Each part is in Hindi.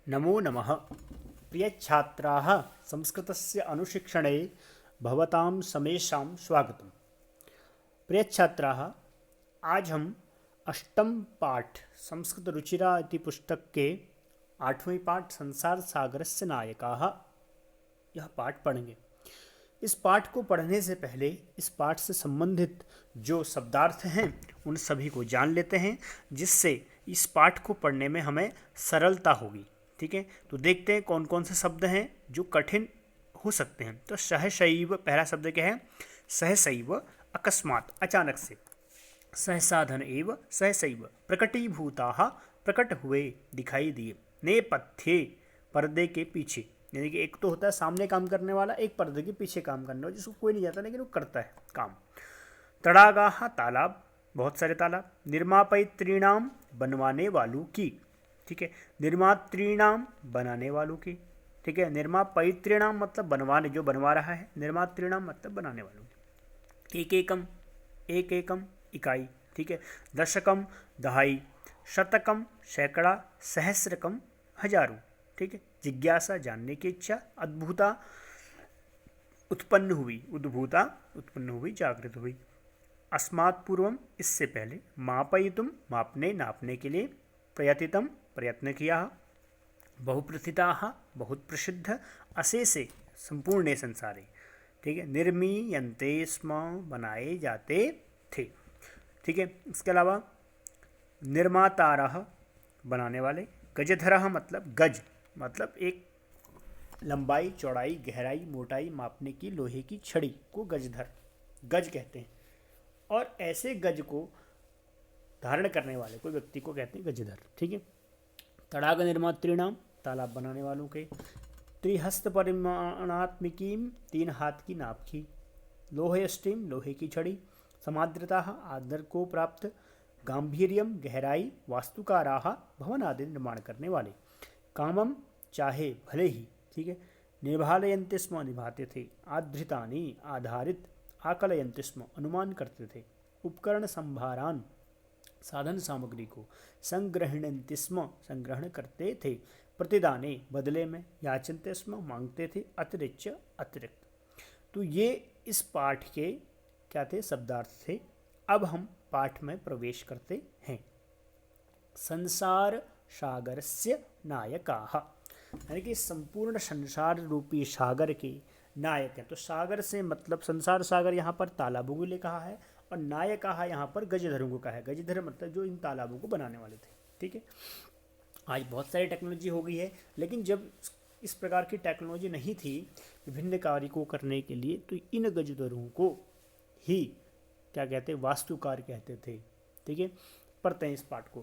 नमो नमः। प्रियछात्राः, संस्कृतस्य अनुशिक्षणे भवतां समेषां स्वागतम्। प्रियछात्राः, आज हम अष्टम पाठ संस्कृत रुचिरा इति पुस्तक के 8वें पाठ संसार सागरस्य नायकाः यह पाठ पढ़ेंगे। इस पाठ को पढ़ने से पहले इस पाठ से संबंधित जो शब्दार्थ हैं उन सभी को जान लेते हैं, जिससे इस पाठ को पढ़ने में हमें सरलता होगी। ठीक है, तो देखते हैं कौन कौन से शब्द हैं जो कठिन हो सकते हैं। तो सहसैव पहला शब्द क्या है? सहसैव अकस्मात, अचानक से। सहसाधन एव सहसैव प्रकटीभूताः, प्रकट हुए, दिखाई दिए। नेपथ्ये पर्दे के पीछे, यानी कि एक तो होता है सामने काम करने वाला, एक पर्दे के पीछे काम करने वाला जिसको कोई नहीं जाता लेकिन वो करता है काम। तड़ागाह तालाब, बहुत सारे तालाब। निर्मापैत्रीणाम बनवाने वालों की, ठीक है, निर्मात्रीणाम बनाने वालों की। ठीक है, निर्मापैत्रीणाम मतलब बनवाने, जो बनवा रहा है। निर्मात्रीणाम मतलब बनाने वालों की। एक एकम, एक एकम इकाई। ठीक है, दशकम दहाई, शतकम सैकड़ा, सहस्रकम हजारों। ठीक है, जिज्ञासा जानने की इच्छा। अद्भुता उत्पन्न हुई, उद्भूता उत्पन्न हुई, जागृत हुई। अस्मात् पूर्वम इससे पहले। मापयितुम मापने, नापने के लिए। प्रयतितम प्रयत्न किया। बहुप्रथिताः बहुत प्रसिद्ध। अशेषे संपूर्ण संसारे। ठीक है, निर्मीयन्ते स्म बनाए जाते थे। ठीक है, इसके अलावा निर्मातारः बनाने वाले। गजधरः मतलब गज, मतलब एक लंबाई, चौड़ाई, गहराई, मोटाई मापने की लोहे की छड़ी को गजधर, गज कहते हैं। और ऐसे गज को धारण करने वाले कोई व्यक्ति को कहते हैं गजधर। ठीक है, तड़ाग निर्मात्रीणाम तालाब बनाने वालों के। त्रिहस्त परिमाणात्मिकीम, 3 हाथ की नाप की। लोहयष्टिम लोहे की छड़ी। समाद्रता आदर को प्राप्त। गांभीर्यम गहराई। वास्तुकाराः भवन आदि निर्माण करने वाले। कामम चाहे भले ही। ठीक है, निर्भालयन्ते स्म निभाते थे। आधृतानि आधारित। आकलयन्ते स्म अनुमान करते थे। उपकरण संभारान साधन सामग्री को। संग्रहणन्ते स्म संग्रहण करते थे। प्रतिदाने बदले में। याचन्ते स्म मांगते थे। अतिरिच्य अतिरिक्त। तो ये इस पाठ के क्या थे? शब्दार्थ थे। अब हम पाठ में प्रवेश करते हैं। संसार सागरस्य नायकाः, यानी कि संपूर्ण संसार रूपी सागर के नायक हैं। तो सागर से मतलब संसार सागर यहाँ पर तालाबों को लिए कहा है, और नायकाः यहाँ पर गजधरों को कहा है। गजधर मतलब जो इन तालाबों को बनाने वाले थे। ठीक है, आज बहुत सारी टेक्नोलॉजी हो गई है, लेकिन जब इस प्रकार की टेक्नोलॉजी नहीं थी विभिन्न कार्य को करने के लिए, तो इन गजधरों को ही क्या कहते? वास्तुकार कहते थे। ठीक है, पढ़ते हैं इस पाठ को।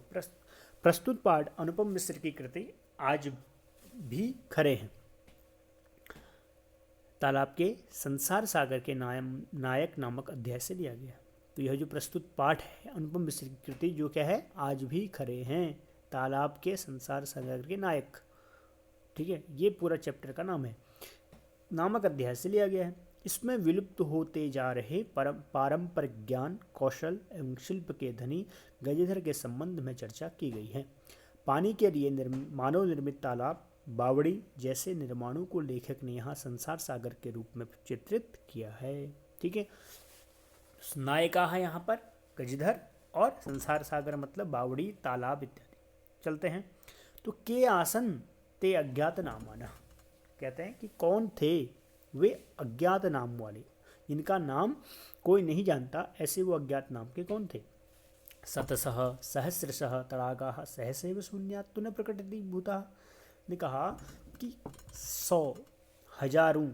प्रस्तुत पाठ अनुपम मिश्र की कृति आज भी खरे हैं। तालाब के संसार सागर के नायक नामक अध्याय से लिया गया। तो यह जो प्रस्तुत पाठ है अनुपम मिश्र की कृति, जो क्या है? आज भी खरे हैं, तालाब के संसार सागर के नायक। ठीक है, ये पूरा चैप्टर का नाम है, नामक अध्याय से लिया गया है। इसमें विलुप्त होते जा रहे पारंपरिक ज्ञान, कौशल एवं शिल्प के धनी गजधर के संबंध में चर्चा की गई है। पानी के लिए मानव निर्मित तालाब, बावड़ी जैसे निर्माणों को लेखक ने यहाँ संसार सागर के रूप में चित्रित किया है। ठीक है, नायिका है यहाँ पर गजधर, और संसार सागर मतलब बावड़ी, तालाब इत्यादि। चलते हैं। तो के आसन ते अज्ञात नामाना, कहते हैं कि कौन थे वे अज्ञात नाम वाले, इनका नाम कोई नहीं जानता, ऐसे वो अज्ञात नाम के कौन थे? शतशः सहस्रशः तड़ागाः सहसैव शून्यात् न प्रकटति भूता, ने कहा कि 100 हजारों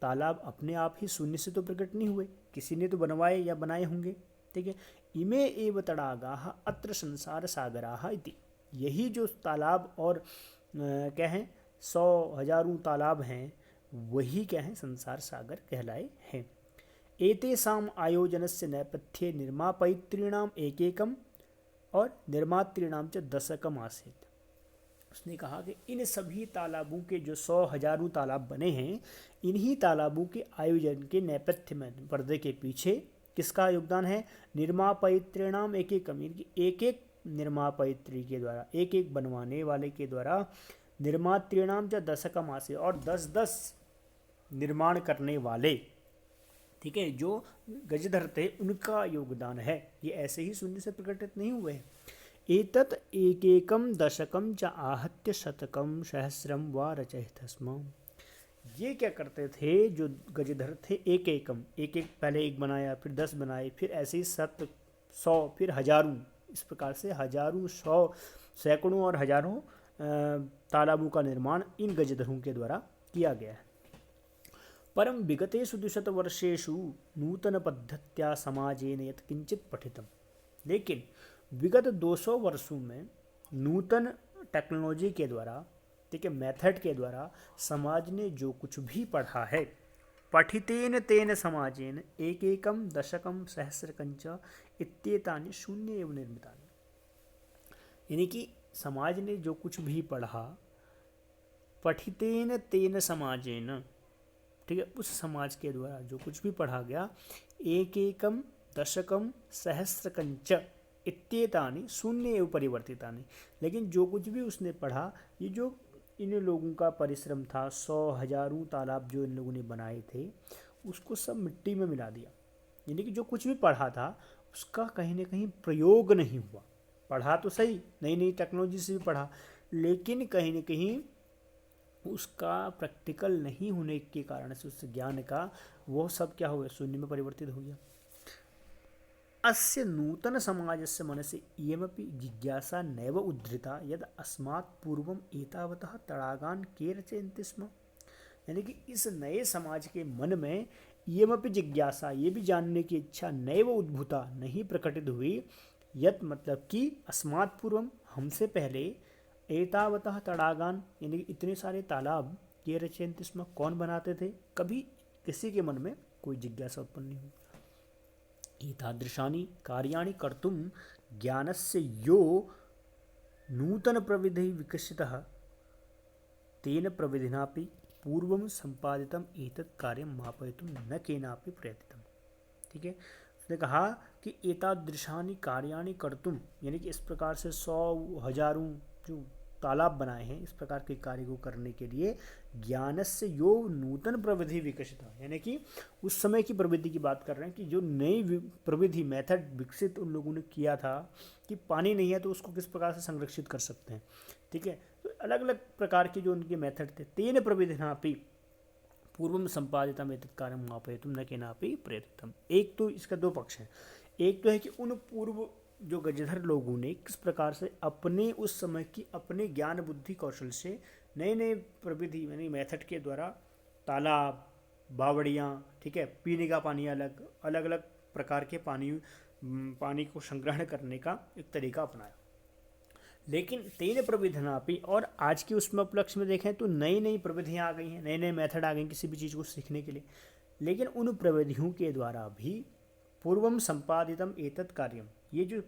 तालाब अपने आप ही शून्य से तो प्रकट नहीं हुए, किसी ने तो बनवाए या बनाए होंगे। ठीक है, इमे एव तड़ागाः अत्र संसार सागराः इति, यही जो तालाब और क्या हैं 100 हजारों तालाब हैं, वही क्या है? संसार सागर कहलाए हैं। एतेषाम् आयोजनस्य नेपथ्ये निर्मापैत्रीणाम एकेकम और निर्मातृणाम च दशकम आसीत्। उसने कहा कि इन सभी तालाबों के जो 100 हजारों तालाब बने हैं, इन्हीं तालाबों के आयोजन के नेपथ्य में, पर्दे के पीछे किसका योगदान है? निर्मापैत्रीणाम एकेकम, एक एक निर्मापैत्री के द्वारा, एक एक बनवाने वाले के द्वारा निर्मातॄणाम च दशकमासे, और 10-10 निर्माण करने वाले, ठीक है, जो गजधर थे उनका योगदान है। ये ऐसे ही शून्य से प्रकटित नहीं हुए हैं। एतत् एकैकं दशकं च आहत्य शतकं सहस्रम व रचयित स्म। ये क्या करते थे जो गजधर थे, एक एकम, एक एक पहले एक बनाया, फिर 10 बनाए, फिर ऐसे ही 7, 100, फिर हजारों, इस प्रकार से हजारों, 100, सैकड़ों और हजारों तालाबों का निर्माण इन गजधरों के द्वारा किया गया है। परम विगतेषु 200 नूतन पद्धत्या समाजेन यत्किंचित पठितम। लेकिन विगत 200 वर्षों में नूतन टेक्नोलॉजी के द्वारा, ठीक है, मेथड के द्वारा समाज ने जो कुछ भी पढ़ा है, पठितेन तेन समाजेन एकैकं दशकं सहस्रकंच इत्येतानि शून्य एवं निर्मितानि। यानी कि समाज ने जो कुछ भी पढ़ा, पठितेन तेन समाजेन, ठीक है, उस समाज के द्वारा जो कुछ भी पढ़ा गया, एक एकम दशकम सहस्रकंच इत्येतानि शून्य एवं परिवर्तितानि। लेकिन जो कुछ भी उसने पढ़ा, ये जो इन लोगों का परिश्रम था, 100 हजारों तालाब जो इन लोगों ने बनाए थे, उसको सब मिट्टी में मिला दिया। यानी कि जो कुछ भी पढ़ा था उसका कहीं ना कहीं प्रयोग नहीं हुआ। पढ़ा तो सही, नई नई टेक्नोलॉजी से भी पढ़ा, लेकिन कहीं ना कहीं उसका प्रैक्टिकल नहीं होने के कारण से उस ज्ञान का वो सब क्या हो गया, शून्य में परिवर्तित हो गया। अस्य नूतन समाजस्य मनसि इयमपि जिज्ञासा नैव उद्धृता यद अस्मात् पूर्वम एतावतः तड़ागान के रचयन्ति स्म। यानी कि इस नए समाज के मन में इयमपि जिज्ञासा, ये भी जानने की इच्छा, नैव उद्भूता, नहीं प्रकटित हुई, यत मतलब कि अस्मात् पूर्वम, हमसे पहले, एतावतः तड़ागान, यानी कि इतने सारे तालाब, के रचयन्ति स्म, कौन बनाते थे, कभी किसी के मन में कोई जिज्ञासा उत्पन्न नहीं हुई। एतादृशानि कार्याणि कर्तुं ज्ञानस्य यो नूतन प्रविधि विकसितः तेन प्रविधिनापि पूर्वं संपादितम एतत् कार्यं मापयितुं न केनापि प्रयत्नितम्। ठीक है, उसने कहा कि एतादृशानि कार्याणि कर्तुम, यानी कि इस प्रकार से 100 हजारों जो तालाब बनाए हैं, इस प्रकार के कार्य को करने के लिए ज्ञानस्य यो नूतन प्रविधि विकसित, यानी कि उस समय की प्रविधि की बात कर रहे हैं कि जो नई प्रविधि, मेथड विकसित उन लोगों ने किया था कि पानी नहीं है तो उसको किस प्रकार से संरक्षित कर सकते हैं। ठीक है, तो अलग अलग प्रकार के जो उनके मेथड थे, तेन प्रविधिनापि पूर्वम संपादितम एतत् कार्यं मापयितुं न केनापि प्रयत्नितम्। एक तो इसका दो पक्ष है। एक तो है कि उन पूर्व जो गजधर लोगों ने किस प्रकार से अपने उस समय की अपने ज्ञान बुद्धि कौशल से नए नए प्रविधि यानी मेथड के द्वारा तालाब, बावड़ियाँ, ठीक है, पीने का पानी, अलग अलग अलग प्रकार के पानी को संग्रहण करने का एक तरीका अपनाया। लेकिन तेन प्रविधनापि, और आज के उसमें उपलक्ष्य में देखें तो नई नई प्रविधियाँ आ गई हैं, नए नए मेथड आ गए हैं किसी भी चीज़ को सीखने के लिए। लेकिन उन प्रविधियों के द्वारा भी पूर्वम संपादितम एतत् कार्यम, ये जो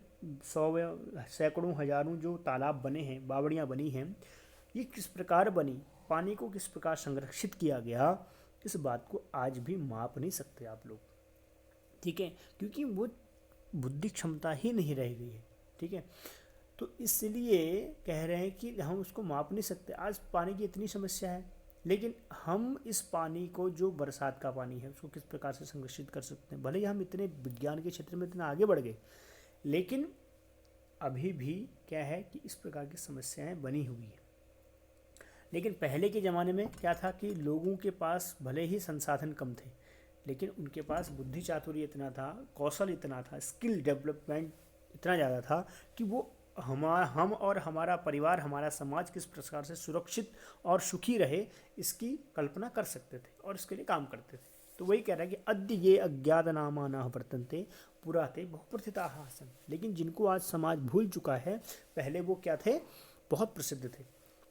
100 सैकड़ों हजारों जो तालाब बने हैं, बावड़ियाँ बनी हैं, ये किस प्रकार बनी, पानी को किस प्रकार संरक्षित किया गया, इस बात को आज भी माप नहीं सकते आप लोग। ठीक है, क्योंकि वो बुद्धि क्षमता ही नहीं रह गई है। ठीक है, तो इसलिए कह रहे हैं कि हम उसको माप नहीं सकते। आज पानी की इतनी समस्या है, लेकिन हम इस पानी को, जो बरसात का पानी है, उसको किस प्रकार से संरक्षित कर सकते हैं। भले ही हम इतने विज्ञान के क्षेत्र में इतना आगे बढ़ गए, लेकिन अभी भी क्या है कि इस प्रकार की समस्याएं बनी हुई हैं। लेकिन पहले के ज़माने में क्या था कि लोगों के पास भले ही संसाधन कम थे, लेकिन उनके पास बुद्धि चातुर्य इतना था, कौशल इतना था, स्किल डेवलपमेंट इतना ज़्यादा था कि वो हम और हमारा परिवार, हमारा समाज किस प्रकार से सुरक्षित और सुखी रहे, इसकी कल्पना कर सकते थे और इसके लिए काम करते थे। तो वही कह रहा है कि अद्य ये अज्ञात नामा न वर्तन्ते पुराते बहुप्रथिता आसन। लेकिन जिनको आज समाज भूल चुका है, पहले वो क्या थे, बहुत प्रसिद्ध थे।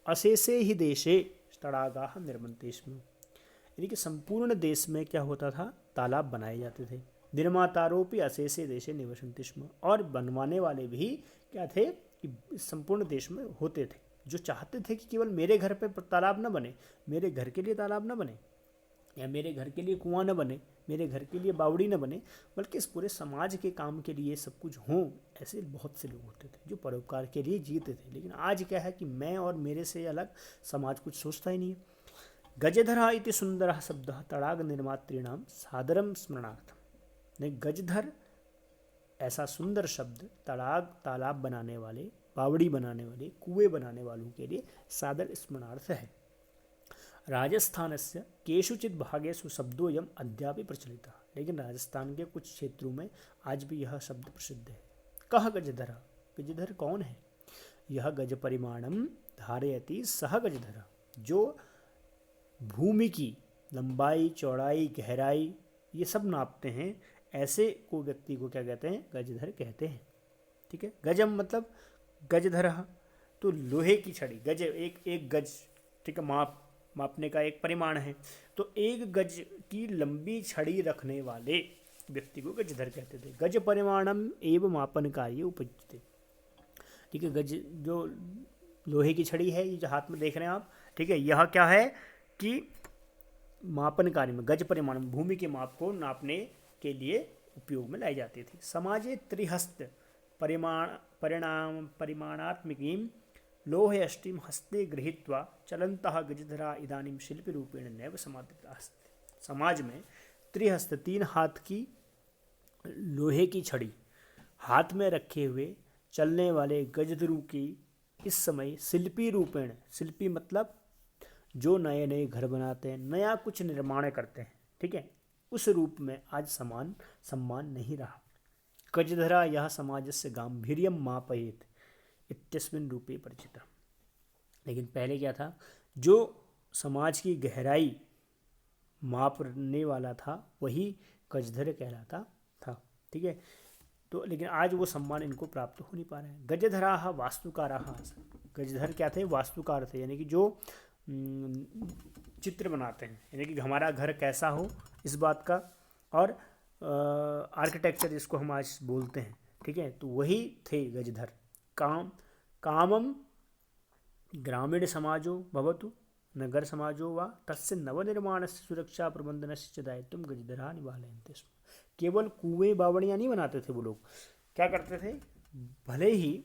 अशेषे ही देशे तड़ागाः निर्मन्ते स्म, यानी कि संपूर्ण देश में क्या होता था, तालाब बनाए जाते थे। निर्मातारोपि अशेषे देशे निवसन्ति स्म, और बनवाने वाले भी क्या थे कि संपूर्ण देश में होते थे, जो चाहते थे कि केवल मेरे घर पे तालाब न बने, मेरे घर के लिए तालाब न बने, या मेरे घर के लिए कुआं न बने, मेरे घर के लिए बावड़ी न बने, बल्कि इस पूरे समाज के काम के लिए सब कुछ हों। ऐसे बहुत से लोग होते थे जो परोपकार के लिए जीते थे। लेकिन आज क्या है कि मैं और मेरे से अलग समाज कुछ सोचता ही नहीं है। गजधरा इति सुंदर शब्द तड़ाग निर्मातृणाम सादरम स्मरणार्थ। नहीं, गजधर ऐसा सुंदर शब्द तड़ाग तालाब बनाने वाले, बावड़ी बनाने वाले, कुएं बनाने वालों के लिए सादर स्मरणार्थ है। राजस्थान से केषुचित भागेषु शब्दोयम अद्यापि प्रचलित। लेकिन राजस्थान के कुछ क्षेत्रों में आज भी यह शब्द प्रसिद्ध है। कह गजधर, गजधर कौन है? यह गज परिमाणम धारयति सह गजधर, जो भूमि की लंबाई, चौड़ाई, गहराई ये सब नापते हैं, ऐसे को व्यक्ति को क्या कहते हैं? गजधर कहते हैं। ठीक है, गजम मतलब गजधर, तो लोहे की छड़ी, गज एक गज, ठीक है, मापने का एक परिमाण है। तो एक गज की लंबी छड़ी रखने वाले व्यक्ति को गजधर कहते थे। गज परिमाणम एवं मापन कार्य उपजते। ठीक है, गज जो लोहे की छड़ी है, ये जो हाथ में देख रहे हैं आप, ठीक है, यह क्या है कि मापन कार्य में गज परिमाण, भूमि के माप को नापने के लिए उपयोग में लाई जाती थी। समाजे त्रिहस्त परिमाणात्मकीं लोहे अष्टिम हस्ते गृहीत्वा चलन्तः गजधरा इदानीं शिल्पी रूपेण नैव समादिता अस्ति। समाज में त्रिहस्त, 3 हाथ की लोहे की छड़ी हाथ में रखे हुए चलने वाले गजधरों की इस समय शिल्पी रूपेण, शिल्पी मतलब जो नए नए घर बनाते हैं, नया कुछ निर्माण करते हैं, ठीक है, उस रूप में आज सम्मान नहीं रहा। गजधरा यह समाजस्य गांभीर्यम मापयेत इत्यस्मिन् रूपे परिचिता। लेकिन पहले क्या था? जो समाज की गहराई मापने वाला था वही गजधर कहलाता था। ठीक है, तो लेकिन आज वो सम्मान इनको प्राप्त हो नहीं पा रहे हैं। गजधराः वास्तुकाराः। गजधर क्या थे? वास्तुकार थे, यानी कि जो चित्र बनाते हैं, यानी कि हमारा घर कैसा हो इस बात का, और आर्किटेक्चर जिसको हम आज बोलते हैं, ठीक है, तो वही थे गजधर। कामम ग्रामीण समाजो भवतु नगर समाजो वा तस्य नवनिर्माणस्य सुरक्षा प्रबंधनस्य च दायित्वं गजधराः निवारयन्ति स्म। केवल कुएं बावड़ियाँ नहीं बनाते थे वो लोग, क्या करते थे? भले ही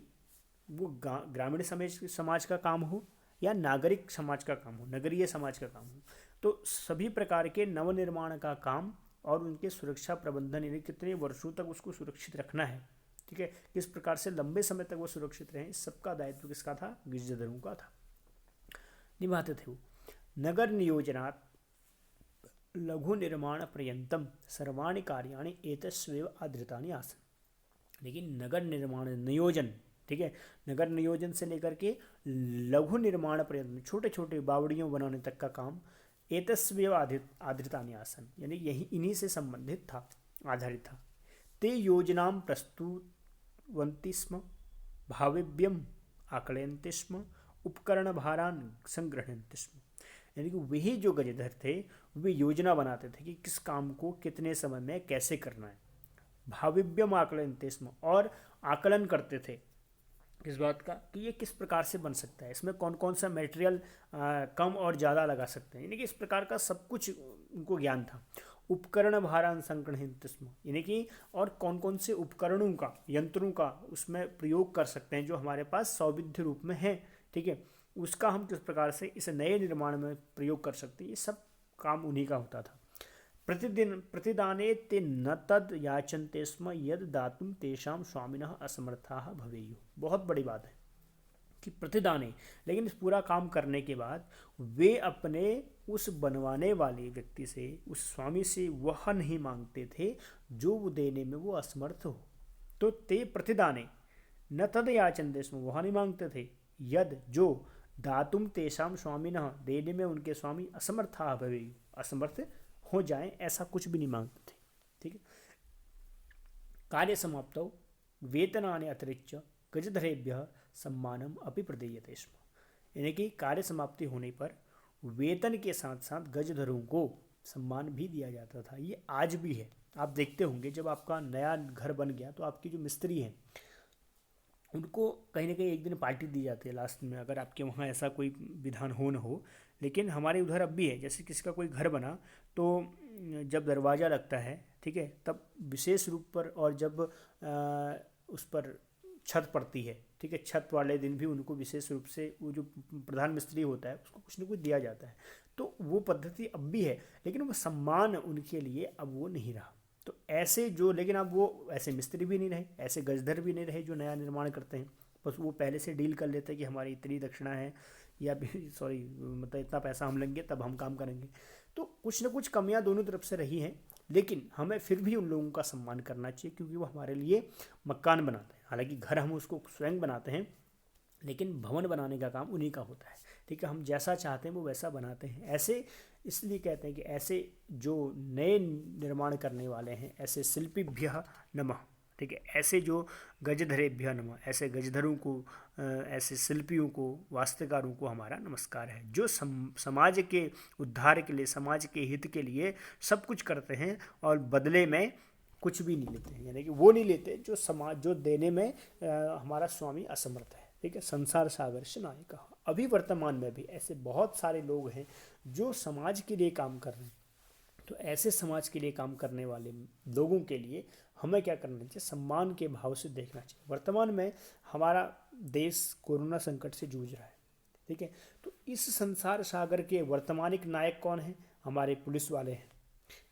वो ग्रामीण समाज का काम हो या नागरिक समाज का काम हो, नगरीय समाज का काम हो, तो सभी प्रकार के नवनिर्माण का काम और उनके सुरक्षा प्रबंधन, यानी कितने वर्षों तक उसको सुरक्षित रखना है, ठीक है, किस प्रकार से लंबे समय तक वो सुरक्षित रहें, इस सबका दायित्व किसका था? गजधरों का था, निभाते थे वो। नगर नियोजनात् लघु निर्माण पर्यंतम सर्वाणि कार्याणि एतस्वेव आधृतानि आसन्। लेकिन नगर निर्माण नियोजन, ठीक है, नगर नियोजन से लेकर के लघु निर्माण पर्यंत, छोटे छोटे बावड़ियों बनाने तक का काम एतस्वेव आधृतानि आसन्, यानी यही इन्हीं से संबंधित था, आधारित था। ते योजनां प्रस्तुवन्ति स्म, भाविव्यम आकलयन्ति स्म, उपकरण भारान संग्रहणन्ति स्म। यानी कि वही जो गजधर थे वे योजना बनाते थे कि किस काम को कितने समय में कैसे करना है। भाविव्यम आकलयन्ति स्म, और आकलन करते थे किस बात का? कि ये किस प्रकार से बन सकता है, इसमें कौन कौन सा मटेरियल कम और ज़्यादा लगा सकते हैं, यानी कि इस प्रकार का सब कुछ उनको ज्ञान था। उपकरण भारान संग्रहणन्ति स्म, यानी कि और कौन कौन से उपकरणों का, यंत्रों का उसमें प्रयोग कर सकते हैं जो हमारे पास सौविध्य रूप में है, ठीक है, उसका हम किस प्रकार से इस नए निर्माण में प्रयोग कर सकते हैं, ये सब काम उन्हीं का होता था। प्रतिदाने ते न तद याचन्ते स्म यद दातुं तेषां स्वामिनः असमर्थाः भवेयुः। बहुत बड़ी बात है कि प्रतिदाने, लेकिन इस पूरा काम करने के बाद वे अपने उस बनवाने वाले व्यक्ति से, उस स्वामी से वह नहीं मांगते थे जो वो देने में वो असमर्थ हो। तो ते प्रतिदाने न तद याचन्ते स्म, वह नहीं मांगते थे, यद जो दातुम तेषाम स्वामिनः, देने में उनके स्वामी असमर्थाः भवेयुः, असमर्थ हो जाएं, ऐसा कुछ भी नहीं मांगते थे। ठीक है, कार्य समाप्तौ वेतनानि अतिरिच्य गजधरेभ्यः सम्मानम अपि प्रदीयते स्म। यानी कि कार्य समाप्ति होने पर वेतन के साथ साथ गजधरों को सम्मान भी दिया जाता था। ये आज भी है, आप देखते होंगे जब आपका नया घर बन गया तो आपकी जो मिस्त्री हैं उनको कहीं ना कहीं एक दिन पार्टी दी जाती है लास्ट में, अगर आपके वहाँ ऐसा कोई विधान हो न हो, लेकिन हमारे उधर अब भी है। जैसे किसी का कोई घर बना तो जब दरवाज़ा लगता है, ठीक है, तब विशेष रूप पर, और जब उस पर छत पड़ती है, ठीक है, छत वाले दिन भी उनको विशेष रूप से वो जो प्रधान मिस्त्री होता है उसको कुछ न कुछ दिया जाता है। तो वो पद्धति अब भी है, लेकिन वो सम्मान उनके लिए अब वो नहीं रहा। तो ऐसे जो, लेकिन अब वो ऐसे मिस्त्री भी नहीं रहे, ऐसे गजधर भी नहीं रहे जो नया निर्माण करते हैं। बस वो पहले से डील कर लेते हैं कि हमारी इतनी दक्षिणा है, या सॉरी मतलब इतना पैसा हम लेंगे तब हम काम करेंगे। तो कुछ ना कुछ कमियां दोनों तरफ से रही हैं, लेकिन हमें फिर भी उन लोगों का सम्मान करना चाहिए, क्योंकि वो हमारे लिए मकान बनाते हैं। हालांकि घर हम उसको स्वयं बनाते हैं, लेकिन भवन बनाने का काम उन्हीं का होता है, ठीक है। हम जैसा चाहते हैं वो वैसा बनाते हैं। ऐसे इसलिए कहते हैं कि ऐसे जो नए निर्माण करने वाले हैं, ऐसे शिल्पीभ्यः नमः, ठीक है, ऐसे जो गजधरेभ्यः नमः, ऐसे गजधरों को, ऐसे शिल्पियों को, वास्तुकारों को हमारा नमस्कार है, जो समाज के उद्धार के लिए, समाज के हित के लिए सब कुछ करते हैं और बदले में कुछ भी नहीं लेते हैं। यानी कि वो नहीं लेते जो समाज, जो देने में हमारा स्वामी असमर्थ है, ठीक है। संसार सागर से नायिका। अभी वर्तमान में भी ऐसे बहुत सारे लोग हैं जो समाज के लिए काम कर रहे हैं। तो ऐसे समाज के लिए काम करने वाले लोगों के लिए हमें क्या करना चाहिए? सम्मान के भाव से देखना चाहिए। वर्तमान में हमारा देश कोरोना संकट से जूझ रहा है, ठीक है। तो इस संसार सागर के वर्तमानिक नायक कौन है? हमारे पुलिस वाले हैं,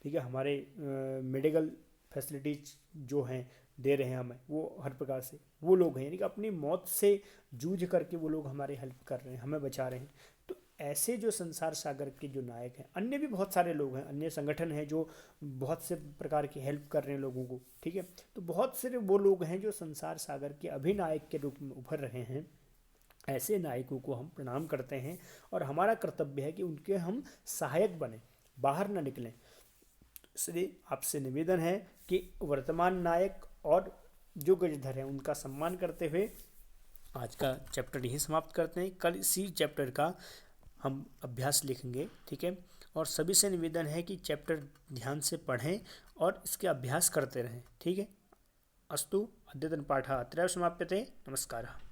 ठीक है। हमारे मेडिकल फैसिलिटीज जो हैं दे रहे हैं हमें, वो हर प्रकार से वो लोग हैं, यानी कि अपनी मौत से जूझ करके वो लोग हमारी हेल्प कर रहे हैं, हमें बचा रहे हैं। तो ऐसे जो संसार सागर के जो नायक हैं, अन्य भी बहुत सारे लोग हैं, अन्य संगठन हैं जो बहुत से प्रकार की हेल्प कर रहे हैं लोगों को, ठीक है। तो बहुत से वो लोग हैं जो संसार सागर के अभिनायक के रूप में उभर रहे हैं। ऐसे नायकों को हम प्रणाम करते हैं और हमारा कर्तव्य है कि उनके हम सहायक बने, बाहर न निकलें। इसलिए आपसे निवेदन है कि वर्तमान नायक और जो गजधर हैं उनका सम्मान करते हुए आज का चैप्टर यहीं समाप्त करते हैं। कल इसी चैप्टर का हम अभ्यास लिखेंगे, ठीक है। और सभी से निवेदन है कि चैप्टर ध्यान से पढ़ें और इसके अभ्यास करते रहें, ठीक है। अस्तु अद्यतन पाठः अत्रैव समाप्यते। नमस्कारः।